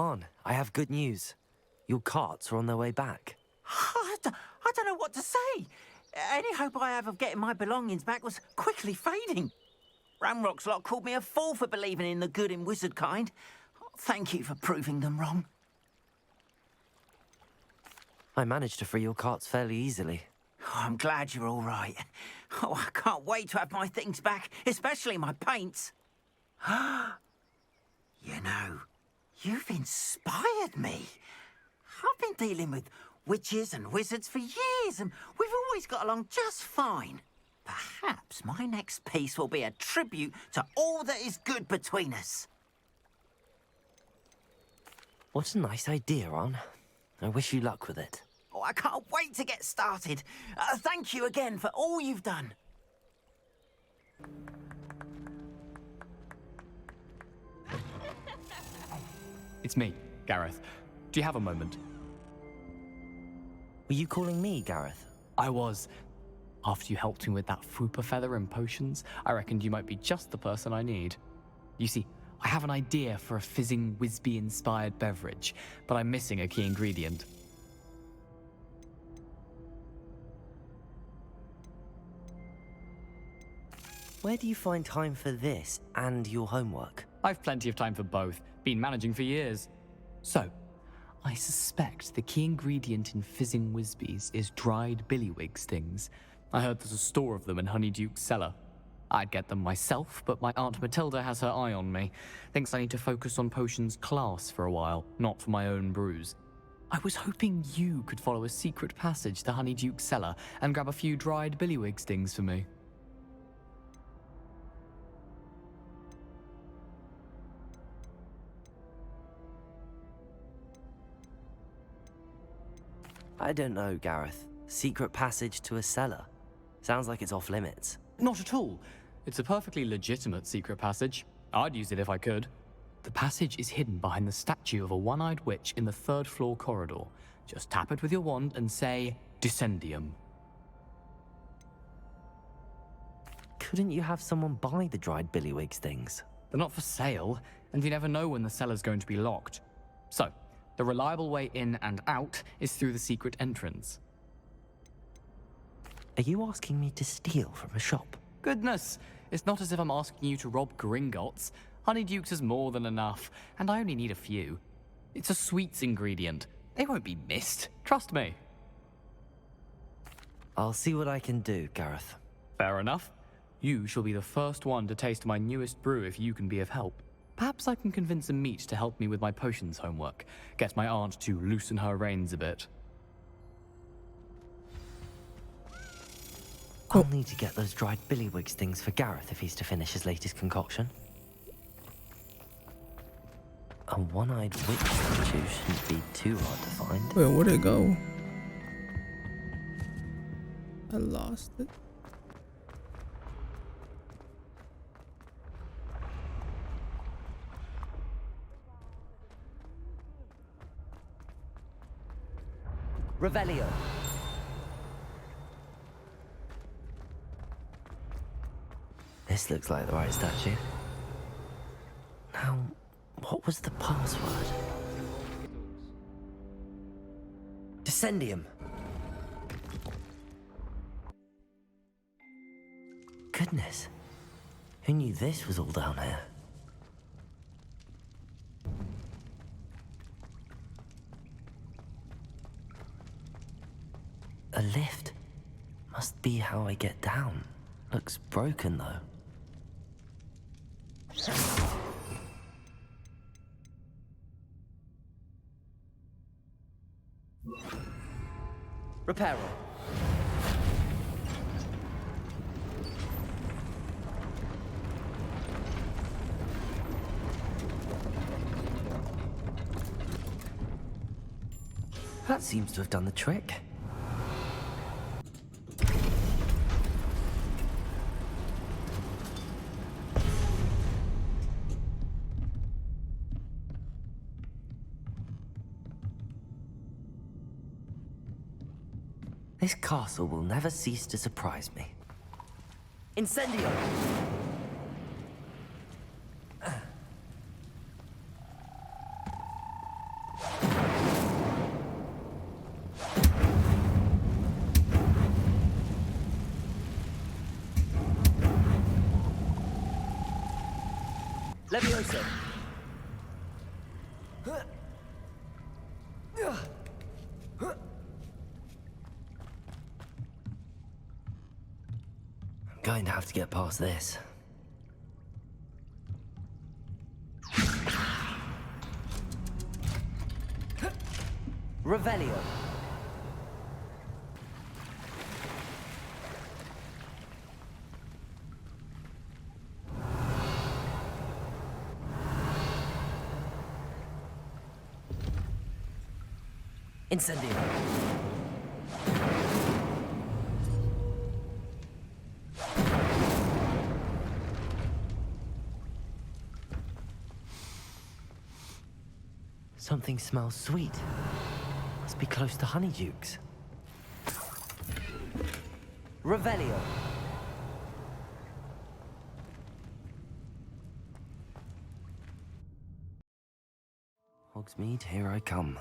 On, I have good news. Your carts are on their way back. I don't know what to say. Any hope I have of getting my belongings back was quickly fading. Ramrock's lot called me a fool for believing in the good in wizard kind. Thank you for proving them wrong. I managed to free your carts fairly easily. Oh, I'm glad you're all right. Oh, I can't wait to have my things back, especially my paints. You know, you've inspired me. I've been dealing with witches and wizards for years, and we've always got along just fine. Perhaps my next piece will be a tribute to all that is good between us. What a nice idea, On. I wish you luck with it. Oh, I can't wait to get started. Thank you again for all you've done. It's me, Gareth. Do you have a moment? Were you calling me, Gareth? I was. After you helped me with that Fupa feather and potions, I reckoned you might be just the person I need. You see, I have an idea for a fizzing Wisby-inspired beverage, but I'm missing a key ingredient. Where do you find time for this and your homework? I've plenty of time for both. Been managing for years. So, I suspect the key ingredient in fizzing Wisbies is dried billywig stings. I heard there's a store of them in Honeyduke's cellar. I'd get them myself, but my Aunt Matilda has her eye on me. Thinks I need to focus on potions class for a while, not for my own brews. I was hoping you could follow a secret passage to Honeyduke's cellar and grab a few dried billywig stings for me. I don't know, Gareth. Secret passage to a cellar. Sounds like it's off limits. Not at all. It's a perfectly legitimate secret passage. I'd use it if I could. The passage is hidden behind the statue of a one-eyed witch in the third-floor corridor. Just tap it with your wand and say, Descendium. Couldn't you have someone buy the dried billywig things? They're not for sale, and you never know when the cellar's going to be locked. So, the reliable way in and out is through the secret entrance. Are you asking me to steal from a shop? Goodness, it's not as if I'm asking you to rob Gringotts. Honeyduke's is more than enough, and I only need a few. It's a sweets ingredient. They won't be missed, trust me. I'll see what I can do, Gareth. Fair enough. You shall be the first one to taste my newest brew if you can be of help. Perhaps I can convince a meat to help me with my potions homework. Get my aunt to loosen her reins a bit. I'll need to get those dried billywig things for Gareth if he's to finish his latest concoction. A one-eyed witch statue shouldn't be too hard to find. Wait, where'd it go? I lost it. Revelio. This looks like the right statue. Now, what was the password? Descendium. Goodness. Who knew this was all down here? A lift. Must be how I get down. Looks broken, though. Reparo. That seems to have done the trick. This castle will never cease to surprise me. Incendio! Levioso. I'm going to have to get past this. Revelio. Incendio. Something smells sweet. Must be close to Honeydukes. Revelio. Hogsmeade, here I come.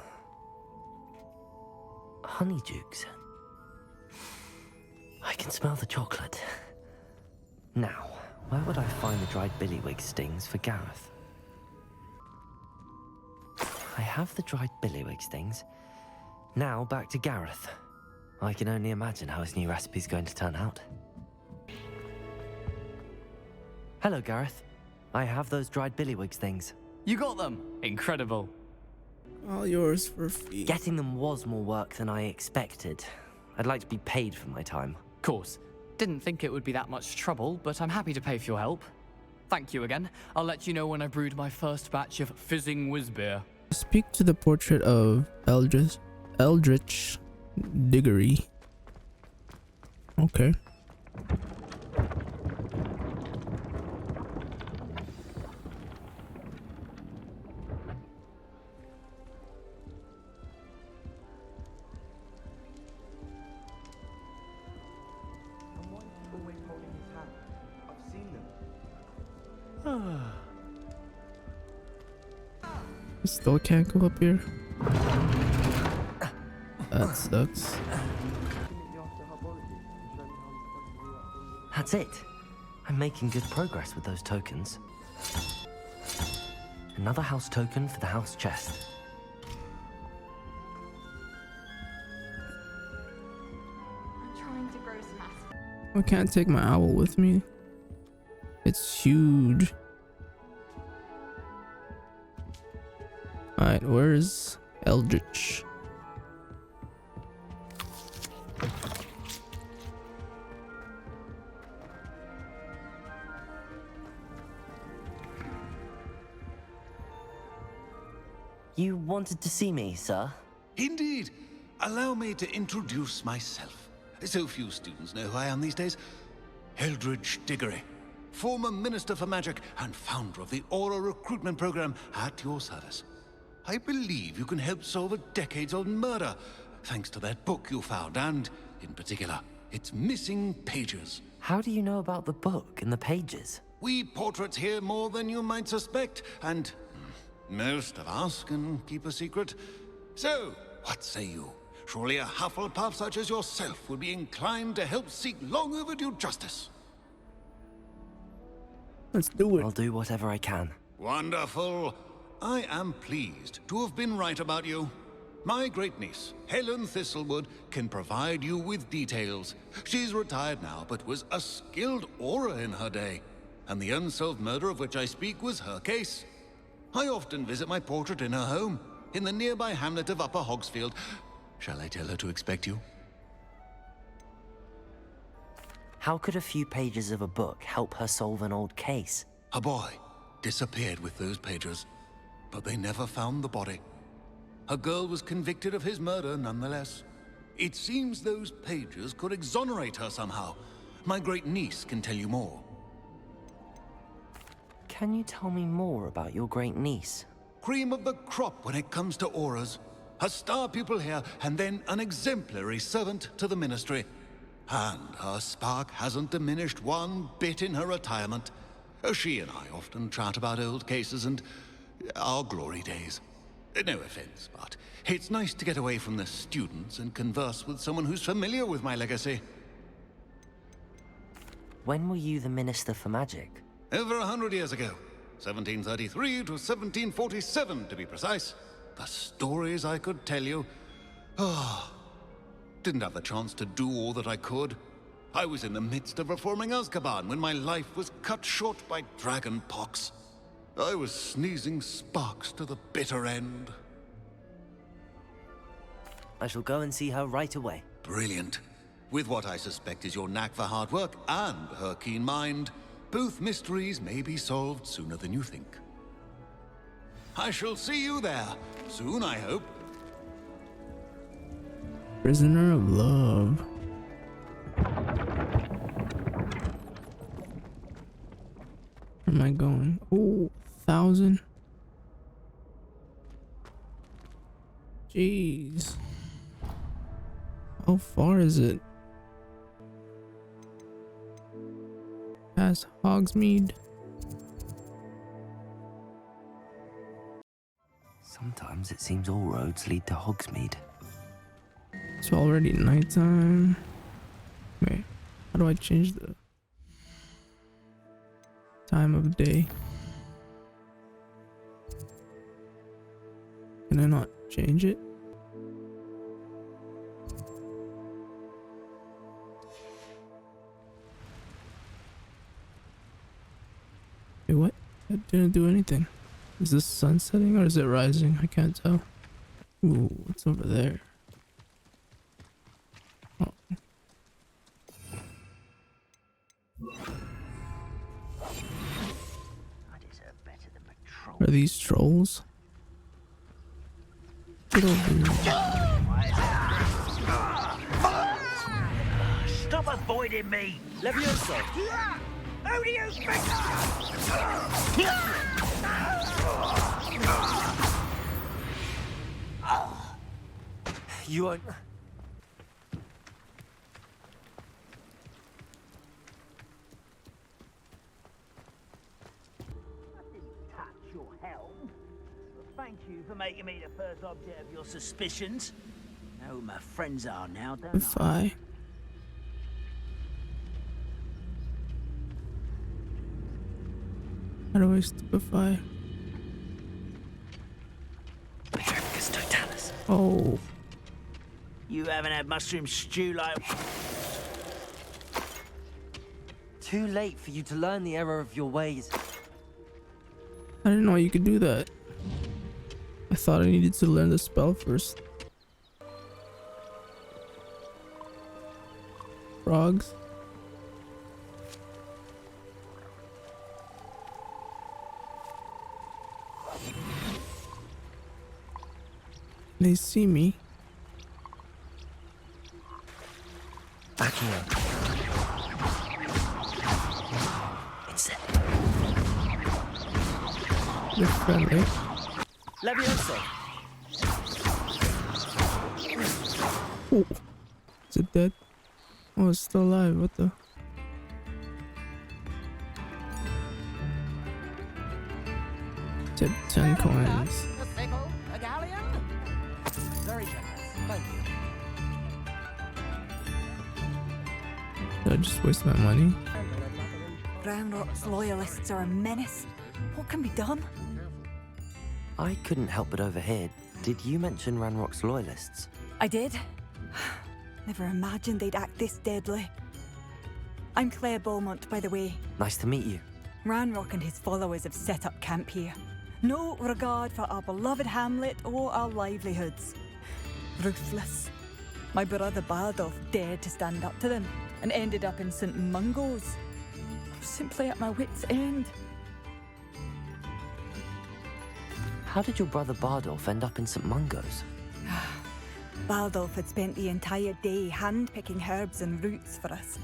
Honeydukes. I can smell the chocolate. Now, where would I find the dried billywig stings for Gareth? I have the dried billywig stings. Now back to Gareth. I can only imagine how his new recipe's going to turn out. Hello, Gareth. I have those dried billywig stings. You got them! Incredible. All yours for free. Getting them was more work than I expected. I'd like to be paid for my time. Course. Didn't think it would be that much trouble, but I'm happy to pay for your help. Thank you again. I'll let you know when I brewed my first batch of fizzing whizbeer. Speak to the portrait of Eldritch Diggory. Okay. I still can't go up here. That sucks. That's it. I'm making good progress with those tokens. Another house token for the house chest. I'm trying to grow some asparagus. I can't take my owl with me. It's huge. Alright, where's Eldritch? You wanted to see me, sir? Indeed. Allow me to introduce myself. So few students know who I am these days. Eldritch Diggory, former Minister for Magic and founder of the Aura Recruitment Program, at your service. I believe you can help solve a decades-old murder, thanks to that book you found, and, in particular, its missing pages. How do you know about the book and the pages? We portraits hear more than you might suspect, and most of us can keep a secret. So, what say you? Surely a Hufflepuff such as yourself would be inclined to help seek long overdue justice. Let's do it. I'll do whatever I can. Wonderful. I am pleased to have been right about you. My great-niece, Helen Thistlewood, can provide you with details. She's retired now, but was a skilled aura in her day. And the unsolved murder of which I speak was her case. I often visit my portrait in her home, in the nearby hamlet of Upper Hogsfield. Shall I tell her to expect you? How could a few pages of a book help her solve an old case? A boy disappeared with those pages, but they never found the body. A girl was convicted of his murder nonetheless. It seems those pages could exonerate her somehow. My great-niece can tell you more. Can you tell me more about your great-niece? Cream of the crop when it comes to auras. A star pupil here, and then an exemplary servant to the ministry. And her spark hasn't diminished one bit in her retirement. She and I often chat about old cases and our glory days. No offense, but it's nice to get away from the students and converse with someone who's familiar with my legacy. When were you the Minister for Magic? Over 100 years ago. 1733 to 1747 to be precise. The stories I could tell you. Ah, didn't have the chance to do all that I could. I was in the midst of reforming Azkaban when my life was cut short by dragon pox. I was sneezing sparks to the bitter end. I shall go and see her right away. Brilliant. With what I suspect is your knack for hard work and her keen mind, both mysteries may be solved sooner than you think. I shall see you there. Soon, I hope. Prisoner of Love. Where am I going? Oh, 1,000. Jeez. How far is it? Past Hogsmeade. Sometimes it seems all roads lead to Hogsmeade. It's already nighttime. Wait, how do I change the time of day? Can I not change it? Wait, what? That didn't do anything. Is this sun setting or is it rising? I can't tell. Ooh, what's over there? Oh. Are these trolls? Get over here. Stop avoiding me! Levioso! Who do you think? You won't... Touch your helm. Thank you for making me the first object of your suspicions. Know who my friends are now, don't If I... How do I stupefy? Petrificus totalis. Oh, You haven't had mushroom stew like... Too late for you to learn the error of your ways. I didn't know you could do that. I thought I needed to learn the spell first. Frogs. They see me. Back here. It's it. They're friendly. Levioso! Oh, is it dead? Oh, it's still alive. What the? Said 10 coins. A sickle, a galleon? Very generous, thank you. Did I just waste my money? Ranrock's loyalists are a menace. What can be done? I couldn't help but overhear. Did you mention Ranrock's loyalists? I did. Never imagined they'd act this deadly. I'm Claire Beaumont, by the way. Nice to meet you. Ranrock and his followers have set up camp here. No regard for our beloved hamlet or our livelihoods. Ruthless. My brother Bardolph dared to stand up to them and ended up in St. Mungo's. I'm simply at my wit's end. How did your brother Bardolph end up in St. Mungo's? Bardolph had spent the entire day hand-picking herbs and roots for us.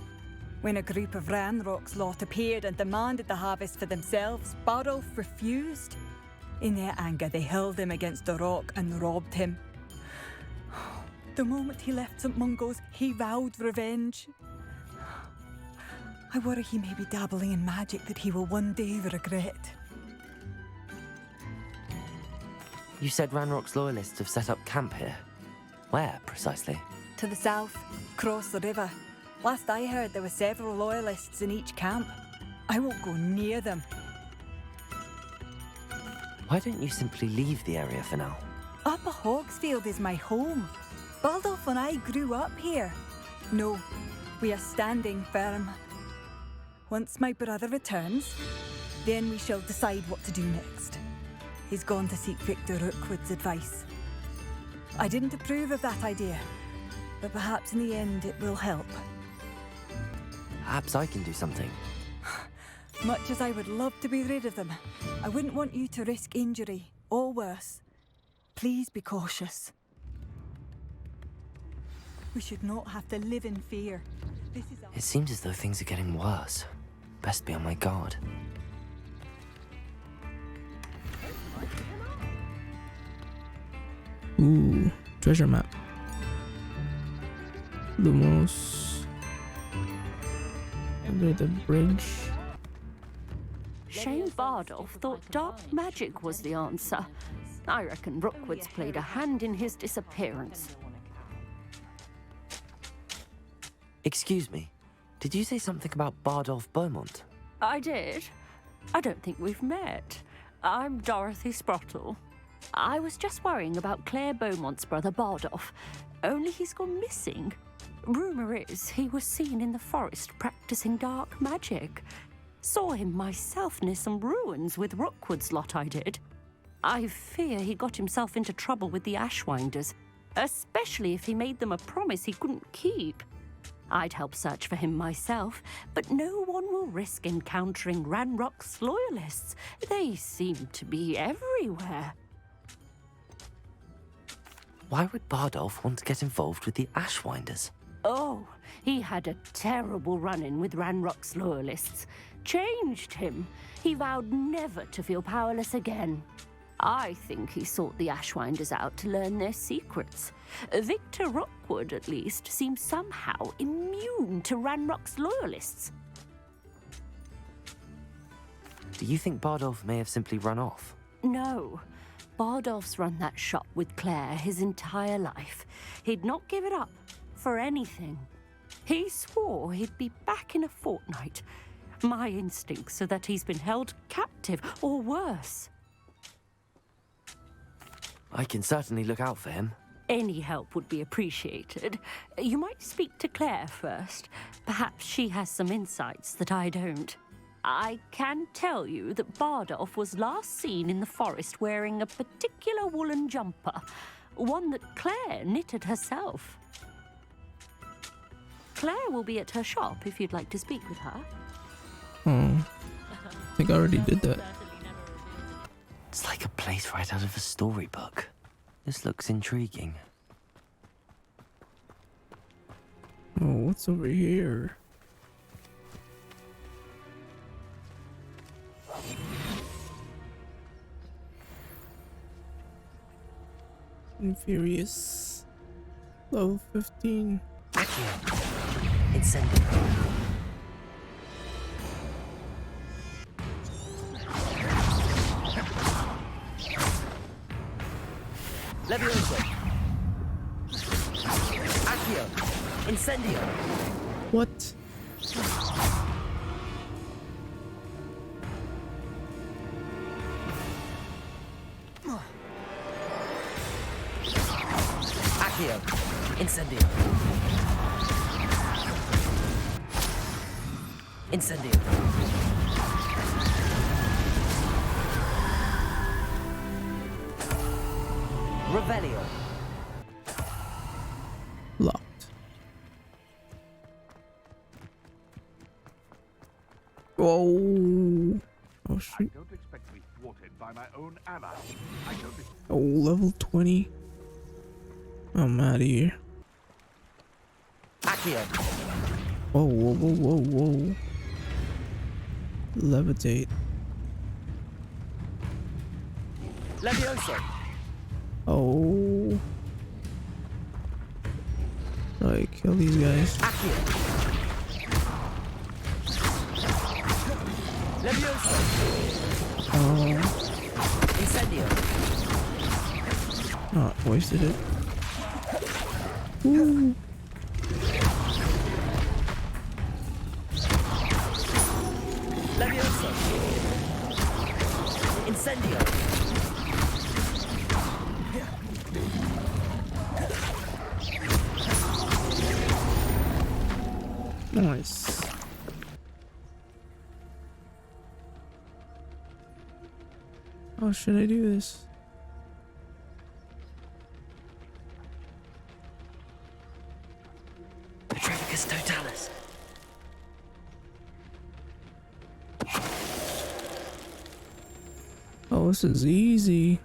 When a group of Ranrock's lot appeared and demanded the harvest for themselves, Bardolph refused. In their anger, they hurled him against a rock and robbed him. The moment he left St. Mungo's, he vowed revenge. I worry he may be dabbling in magic that he will one day regret. You said Ranrock's loyalists have set up camp here. Where, precisely? To the south, across the river. Last I heard, there were several loyalists in each camp. I won't go near them. Why don't you simply leave the area for now? Upper Hogsfield is my home. Baldolph and I grew up here. No, we are standing firm. Once my brother returns, then we shall decide what to do next. He's gone to seek Victor Rookwood's advice. I didn't approve of that idea, but perhaps in the end it will help. Perhaps I can do something. Much as I would love to be rid of them, I wouldn't want you to risk injury, or worse. Please be cautious. We should not have to live in fear. This is It seems as though things are getting worse. Best be on my guard. Ooh, treasure map. Lumos. Under the bridge. Shane Bardolph thought dark magic was the answer. I reckon Rookwood's played a hand in his disappearance. Excuse me, did you say something about Bardolph Beaumont? I did. I don't think we've met. I'm Dorothy Sprottle. I was just worrying about Claire Beaumont's brother Bardolph, only he's gone missing. Rumour is he was seen in the forest practicing dark magic. Saw him myself near some ruins with Rookwood's lot I did. I fear he got himself into trouble with the Ashwinders, especially if he made them a promise he couldn't keep. I'd help search for him myself, but no one will risk encountering Ranrock's loyalists. They seem to be everywhere. Why would Bardolph want to get involved with the Ashwinders? Oh, he had a terrible run-in with Ranrock's loyalists. Changed him. He vowed never to feel powerless again. I think he sought the Ashwinders out to learn their secrets. Victor Rookwood, at least, seems somehow immune to Ranrock's loyalists. Do you think Bardolph may have simply run off? No. Bardolph's run that shop with Claire his entire life. He'd not give it up for anything. He swore he'd be back in a fortnight. My instincts are that he's been held captive, or worse. I can certainly look out for him. Any help would be appreciated. You might speak to Claire first. Perhaps she has some insights that I don't. I can tell you that Bardolph was last seen in the forest wearing a particular woolen jumper, one that Claire knitted herself. Claire will be at her shop if you'd like to speak with her. Oh, I think I already did that. It's like a place right out of a storybook. This looks intriguing. Oh, what's over here? Furious. Level 15. Accio! Incendio! Levioso! Accio! Incendio! What? Accio! Incendio! Incendio! Revelio! Locked. Oh. Oh shoot. Don't expect to be thwarted by my own ally. Oh, level 20. I'm out of here. Accio! Whoa, whoa, whoa, whoa, whoa. Levitate. Levioso! Oh. Right, kill these guys. Accio! Levioso! Oh. Incendio! Oh, wasted it. Woo. Levioso! Incendio! Nice. How should I do this? Petrificus totalis. Oh, this is easy.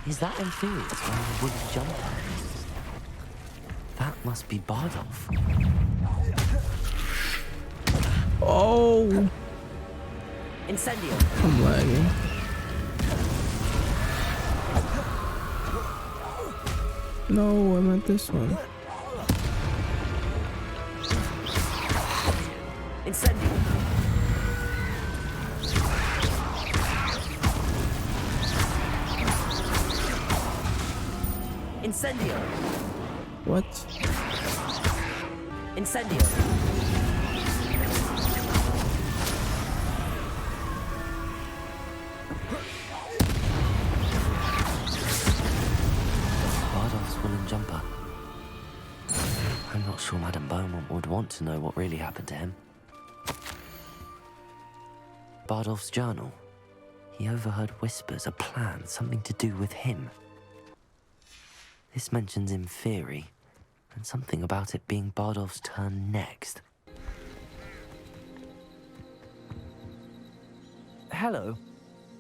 Is that Inferius wearing a wooden jumper? That must be Bardolph. Oh, Incendio. I'm lagging. No, I meant this one. Incendio. Incendio. What? Incendio. Bardolph's woolen jumper. I'm not sure Madame Beaumont would want to know what really happened to him. Bardolph's journal. He overheard whispers, a plan, something to do with him. This mentions Inferi, and something about it being Bardolph's turn next. Hello.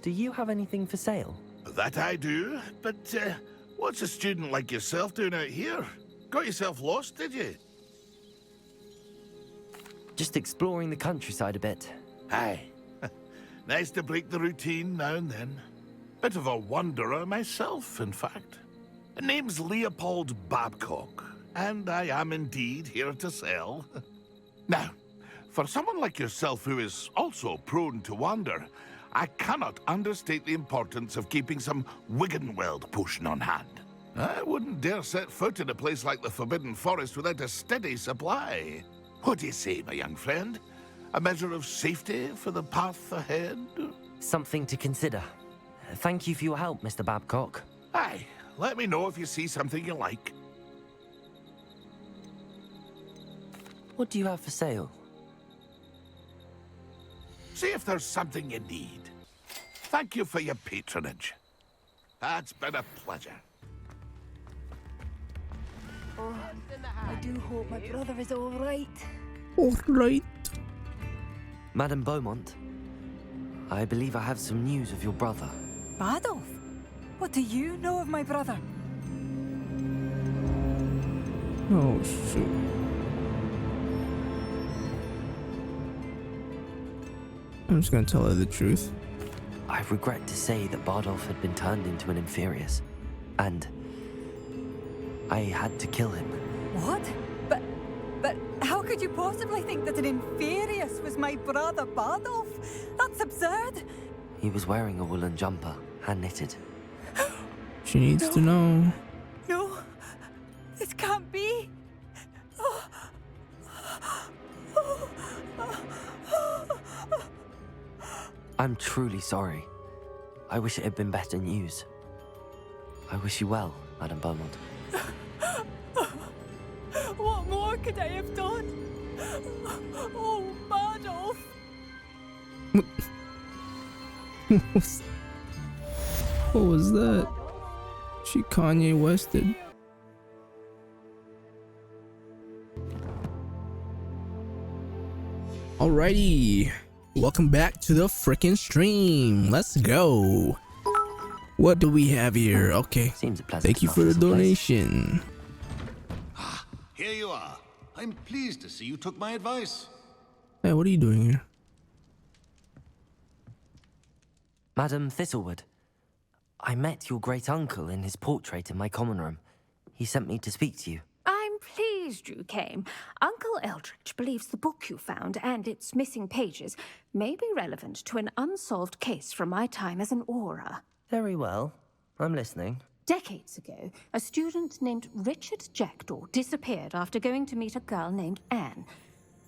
Do you have anything for sale? That I do, but what's a student like yourself doing out here? Got yourself lost, did you? Just exploring the countryside a bit. Aye. Nice to break the routine now and then. Bit of a wanderer myself, in fact. Name's Leopold Babcock, and I am indeed here to sell. Now, for someone like yourself who is also prone to wander, I cannot understate the importance of keeping some Wiggenweld potion on hand. I wouldn't dare set foot in a place like the Forbidden Forest without a steady supply. What do you say, my young friend? A measure of safety for the path ahead? Something to consider. Thank you for your help, Mr. Babcock. Aye. Let me know if you see something you like. What do you have for sale? See if there's something you need. Thank you for your patronage. It's been a pleasure. Oh, I do hope my brother is all right. All right. Madame Beaumont, I believe I have some news of your brother. Bardolph? What do you know of my brother? Oh, shoot. I'm just gonna tell her the truth. I regret to say that Bardolph had been turned into an Inferius, and I had to kill him. What? But how could you possibly think that an Inferius was my brother Bardolph? That's absurd. He was wearing a woolen jumper, hand-knitted. She needs to know. No, this can't be. I'm truly sorry. I wish it had been better news. I wish you well, Madame Beaumont. What more could I have done? Oh, Bardolph. What was that? She Kanye Wested. Alrighty, welcome back to the frickin' stream. Let's go. What do we have here? Okay, Seems a pleasant thank you enough for the little place. donation. Here you are. I'm pleased to see you took my advice. Hey, what are you doing here? Madame Thistlewood, I met your great-uncle in his portrait in my common room. He sent me to speak to you. I'm pleased you came. Uncle Eldridge believes the book you found and its missing pages may be relevant to an unsolved case from my time as an aura. Very well. I'm listening. Decades ago, a student named Richard Jackdaw disappeared after going to meet a girl named Anne.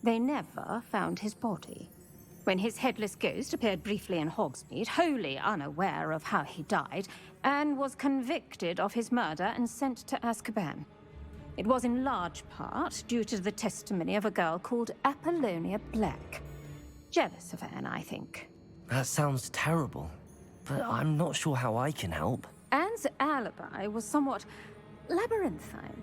They never found his body. When his headless ghost appeared briefly in Hogsmeade, wholly unaware of how he died, Anne was convicted of his murder and sent to Azkaban. It was in large part due to the testimony of a girl called Apollonia Black. Jealous of Anne, I think. That sounds terrible, but I'm not sure how I can help. Anne's alibi was somewhat labyrinthine.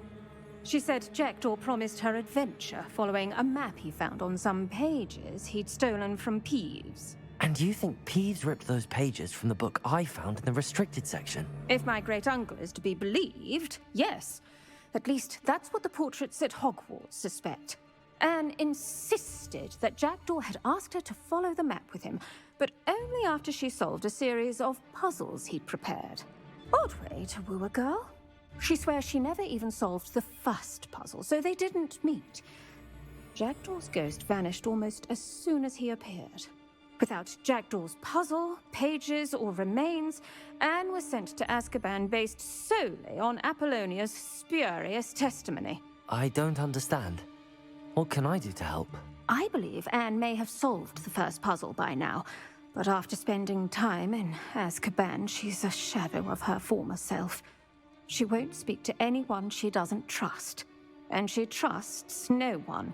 She said Jackdaw promised her adventure following a map he found on some pages he'd stolen from Peeves. And you think Peeves ripped those pages from the book I found in the restricted section? If my great-uncle is to be believed, yes. At least that's what the portraits at Hogwarts suspect. Anne insisted that Jackdaw had asked her to follow the map with him, but only after she solved a series of puzzles he'd prepared. Odd way to woo a girl. She swears she never even solved the first puzzle, so they didn't meet. Jackdaw's ghost vanished almost as soon as he appeared. Without Jackdaw's puzzle, pages, or remains, Anne was sent to Azkaban based solely on Apollonia's spurious testimony. I don't understand. What can I do to help? I believe Anne may have solved the first puzzle by now, but after spending time in Azkaban, she's a shadow of her former self. She won't speak to anyone she doesn't trust, and she trusts no one.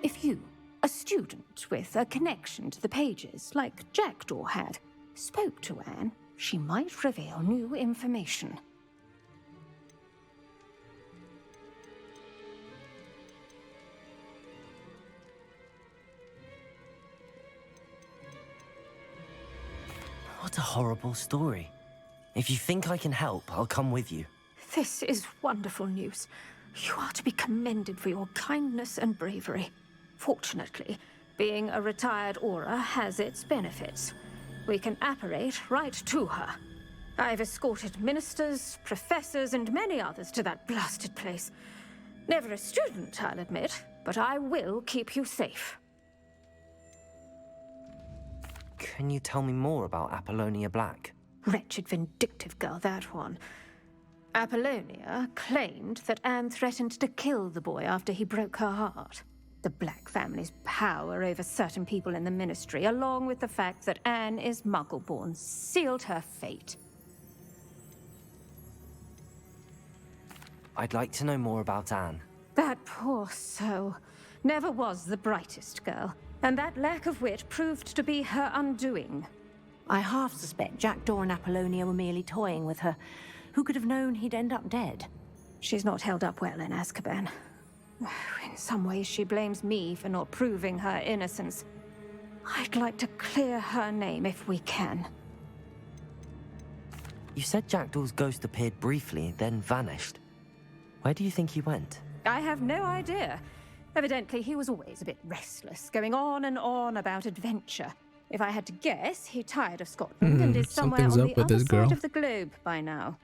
If you, a student with a connection to the pages, like Jackdaw had, spoke to Anne, she might reveal new information. What a horrible story. If you think I can help, I'll come with you. This is wonderful news. You are to be commended for your kindness and bravery. Fortunately, being a retired Auror has its benefits. We can apparate right to her. I've escorted ministers, professors, and many others to that blasted place. Never a student, I'll admit, but I will keep you safe. Can you tell me more about Apollonia Black? Wretched, vindictive girl, that one. Apollonia claimed that Anne threatened to kill the boy after he broke her heart. The Black family's power over certain people in the Ministry, along with the fact that Anne is Muggle-born, sealed her fate. I'd like to know more about Anne. That poor soul never was the brightest girl, and that lack of wit proved to be her undoing. I half suspect Jackdaw and Apollonia were merely toying with her. Who could have known he'd end up dead? She's not held up well in Azkaban. In some ways, she blames me for not proving her innocence. I'd like to clear her name if we can. You said Jackdaw's ghost appeared briefly, then vanished. Where do you think he went? I have no idea. Evidently, he was always a bit restless, going on and on about adventure. If I had to guess, he tired of Scotland and is somewhere on the other side of the globe by now.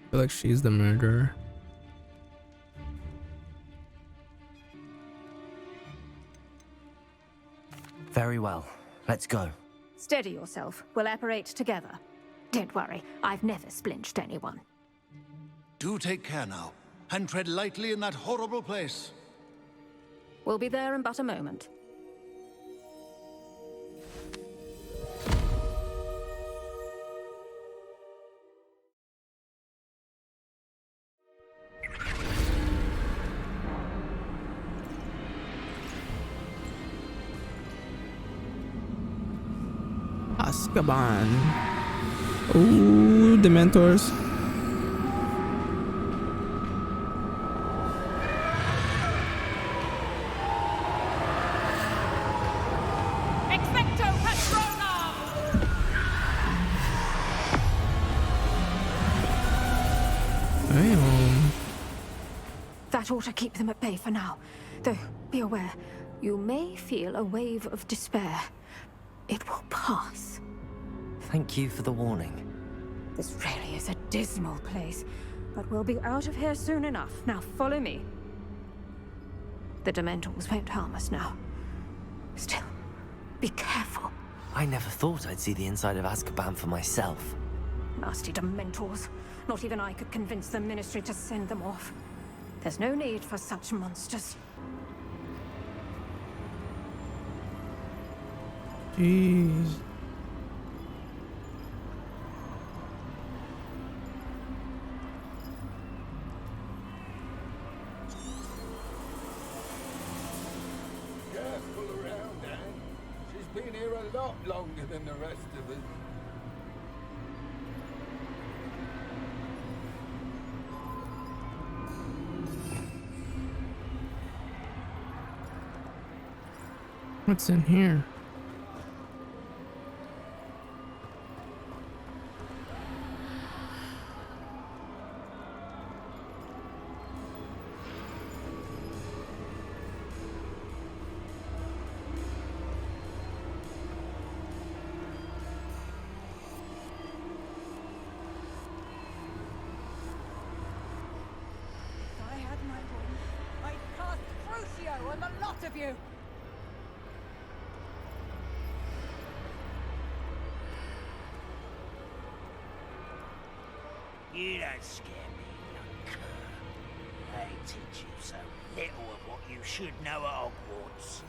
I feel like she's the murderer. Very well. Let's go. Steady yourself. We'll apparate together. Don't worry, I've never splinched anyone. Do take care now, and tread lightly in that horrible place. We'll be there in but a moment. Azkaban. Ooh, Dementors. That ought to keep them at bay for now. Though, be aware, you may feel a wave of despair. It will pass. Thank you for the warning. This really is a dismal place, but we'll be out of here soon enough. Now follow me. The Dementors won't harm us now. Still, be careful. I never thought I'd see the inside of Azkaban for myself. Nasty Dementors. Not even I could convince the Ministry to send them off. There's no need for such monsters. Jeez. Careful around, Anne. She's been here a lot longer than the rest of us. What's in here? If I had my way, I'd cast Crucio on the lot of you! You don't scare me, young cur. They teach you so little of what you should know at Hogwarts.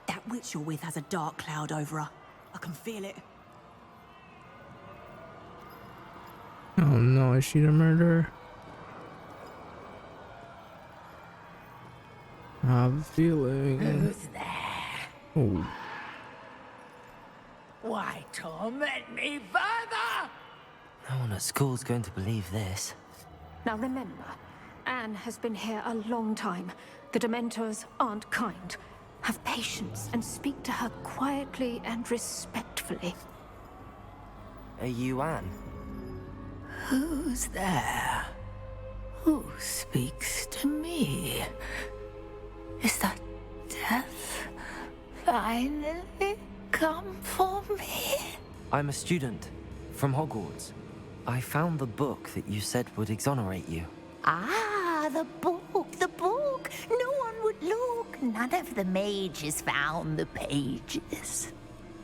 That witch you're with has a dark cloud over her. I can feel it. Oh no, is she the murderer? I have a feeling. Who's there? Oh, Why torment me further? No one at school's going to believe this. Now remember, Anne has been here a long time. The Dementors aren't kind. Have patience and speak to her quietly and respectfully. Are you Anne? Who's there? Who speaks to me? Is that death finally come for me? I'm a student from Hogwarts. I found the book that you said would exonerate you. Ah, the book, the book. No one would look. None of the mages found the pages.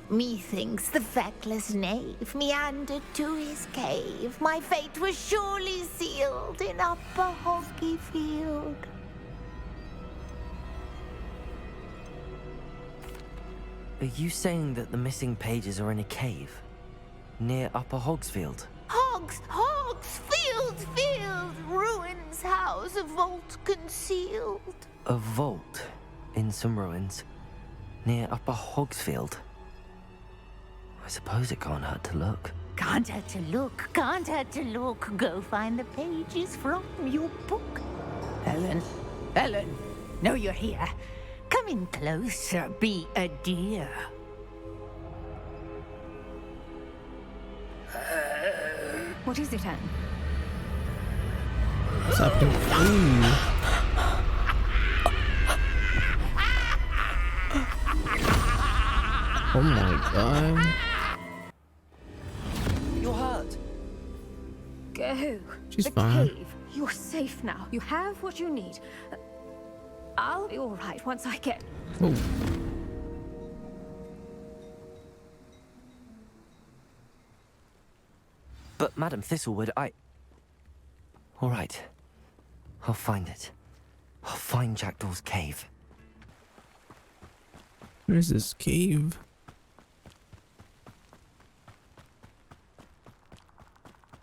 Methinks the feckless knave meandered to his cave. My fate was surely sealed in Upper Hoggyfield. Are you saying that the missing pages are in a cave? Near Upper Hogsfield? Field, ruins house, a vault concealed. A vault in some ruins near Upper Hogsfield? I suppose it can't hurt to look. Can't hurt to look, can't hurt to look. Go find the pages from your book. Ellen, know you're here. Come in closer, be a dear. What is it, Anne? what's happening? Ooh. Oh my god. You're hurt. Go. She's the fine. Cave. You're safe now. You have what you need. I'll be all right once I get... Oh. But Madam Thistlewood, all right. I'll find it. I'll find Jackdaw's cave. Where's this cave?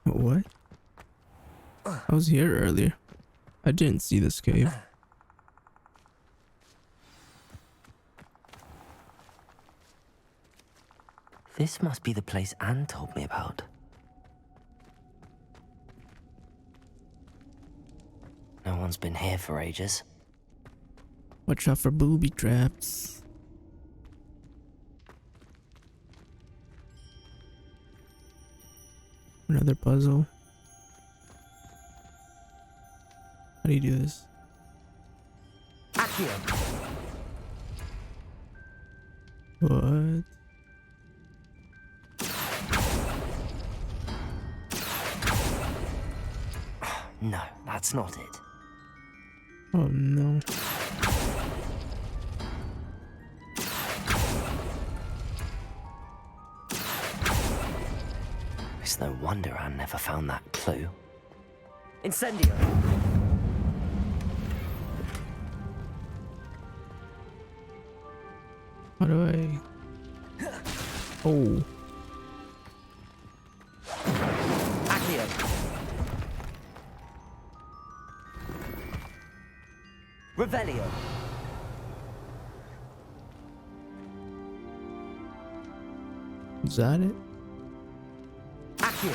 What? I was here earlier. I didn't see this cave. This must be the place Anne told me about. No one's been here for ages. Watch out for booby traps. Another puzzle. How do you do this? Accio! What? No, that's not it. Oh no. It's no wonder Anne never found that clue. Incendio! How do I... Oh. Accio! Revelio! Is that it? Accio!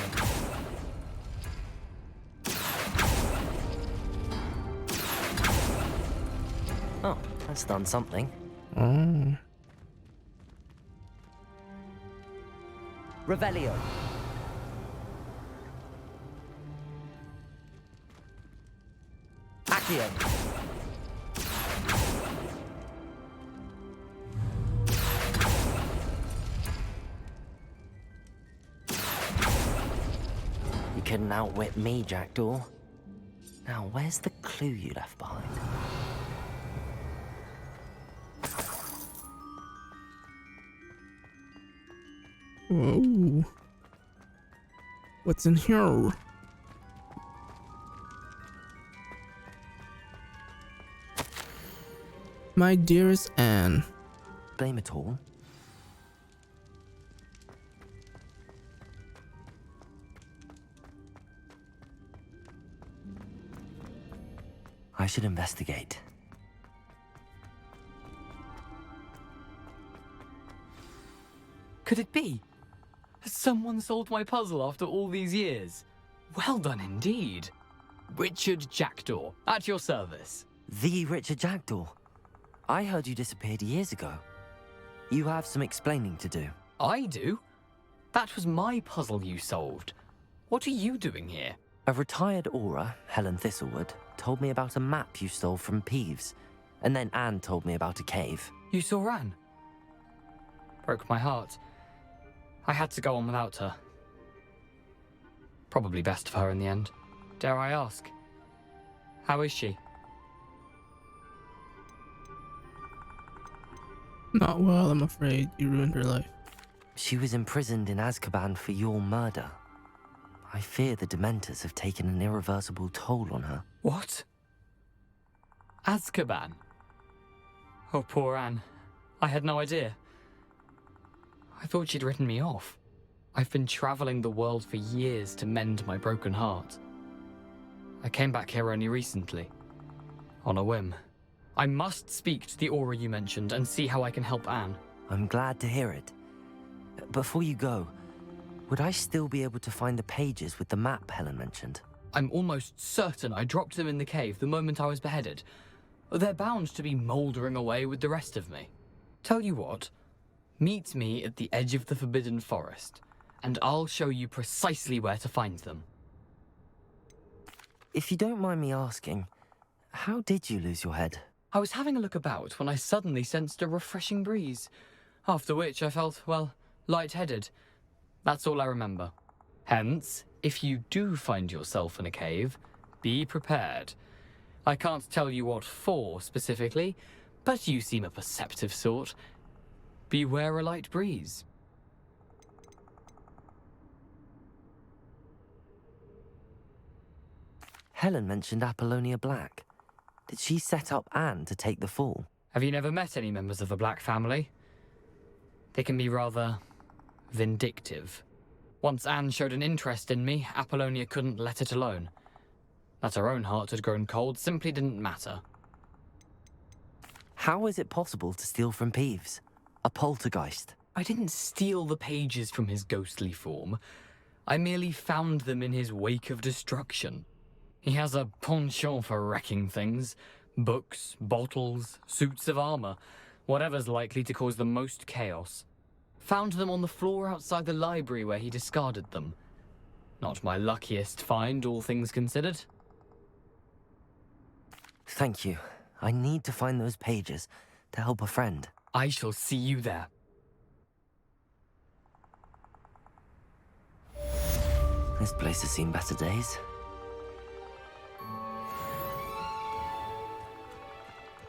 Oh, that's done something. Oh. Revelio. Accio. You couldn't outwit me, Jackdaw. Now, where's the clue you left behind? Whoa. What's in here? My dearest Anne. Blame it all. I should investigate. Could it be? Has someone solved my puzzle after all these years? Well done indeed. Richard Jackdaw, at your service. The Richard Jackdaw. I heard you disappeared years ago. You have some explaining to do. I do? That was my puzzle you solved. What are you doing here? A retired aura, Helen Thistlewood, told me about a map you stole from Peeves. And then Anne told me about a cave. You saw Anne? Broke my heart. I had to go on without her. Probably best of her in the end. Dare I ask? How is she? Not well, I'm afraid. You ruined her life. She was imprisoned in Azkaban for your murder. I fear the Dementors have taken an irreversible toll on her. What? Azkaban? Oh, poor Anne. I had no idea. I thought she'd written me off. I've been traveling the world for years to mend my broken heart. I came back here only recently, on a whim. I must speak to the aura you mentioned and see how I can help Anne. I'm glad to hear it. Before you go, would I still be able to find the pages with the map Helen mentioned? I'm almost certain I dropped them in the cave the moment I was beheaded. They're bound to be mouldering away with the rest of me. Tell you what, meet me at the edge of the Forbidden Forest, and I'll show you precisely where to find them. If you don't mind me asking, how did you lose your head? I was having a look about when I suddenly sensed a refreshing breeze, after which I felt, well, lightheaded. That's all I remember. Hence, if you do find yourself in a cave, be prepared. I can't tell you what for specifically, but you seem a perceptive sort. Beware a light breeze. Helen mentioned Apollonia Black. Did she set up Anne to take the fall? Have you never met any members of the Black family? They can be rather vindictive. Once Anne showed an interest in me, Apollonia couldn't let it alone. That her own heart had grown cold simply didn't matter. How is it possible to steal from Peeves? A poltergeist? I didn't steal the pages from his ghostly form. I merely found them in his wake of destruction. He has a penchant for wrecking things. Books, bottles, suits of armor. Whatever's likely to cause the most chaos. Found them on the floor outside the library where he discarded them. Not my luckiest find, all things considered. Thank you. I need to find those pages to help a friend. I shall see you there. This place has seen better days.